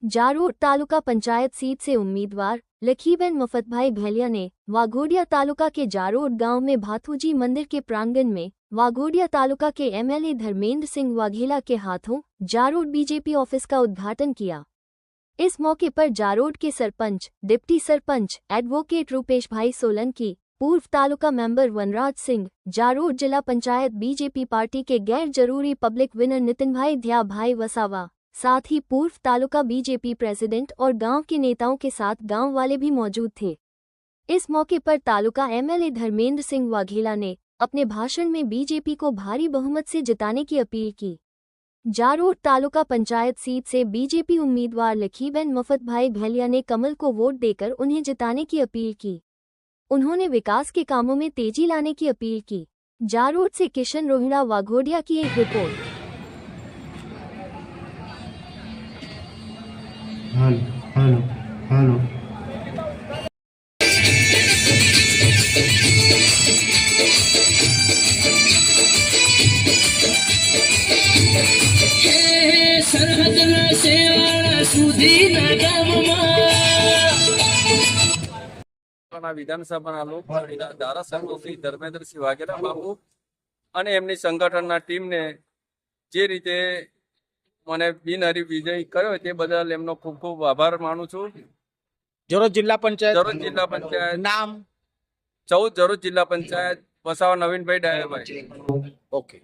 जारोड taluka panchayat seat से उम्मीदवार लखीबेन मफतभाई भैलिया ने वाघोडिया तालुका के जारोड गांव में भाथूजी मंदिर के प्रांगण में वाघोडिया तालुका के एमएलए धर्मेंद्र सिंह वाघेला के हाथों जारोड बीजेपी ऑफिस का उद्घाटन किया। इस मौके पर जारोड के सरपंच, डिप्टी सरपंच, एडवोकेट रूपेश भाई सोलंकी, पूर्व तालुका मेंबर वनराज सिंह, जारोड जिला पंचायत बीजेपी पार्टी के गैर जरूरी पब्लिक विनर नितिन भाई ध्या भाई वसावा, साथ ही पूर्व तालुका बीजेपी प्रेसिडेंट और गांव के नेताओं के साथ गांव वाले भी मौजूद थे। इस मौके पर तालुका एमएलए धर्मेंद्र सिंह वाघेला ने अपने भाषण में बीजेपी को भारी बहुमत से जिताने की अपील की। जारोड तालुका पंचायत सीट से बीजेपी उम्मीदवार लखीबेन मफतभाई भैलिया ने कमल को वोट देकर उन्हें जिताने की अपील की। उन्होंने विकास के कामों में तेजी लाने की अपील की। जारोड से किशन रोहिड़ा, वाघोडिया की एक रिपोर्ट। हेलो हेलो સરહદના સેવાળા સુધીના ગામમાં વિધાનસભાના લોકપ્રિય ધારાસભ્ય શ્રી ધર્મેન્દ્રસિંહ વાઘેલા બાપુ અને એમની સંગઠનના ટીમને જે રીતે મને બિનહરીફ વિજય કર્યો તે બદલ એમનો ખૂબ ખૂબ આભાર માનું છું। જરોદ જિલ્લા પંચાયત નામ 14 જરોદ જિલ્લા પંચાયત વસાવા નવીનભાઈ ડાયાભાઈ। ઓકે।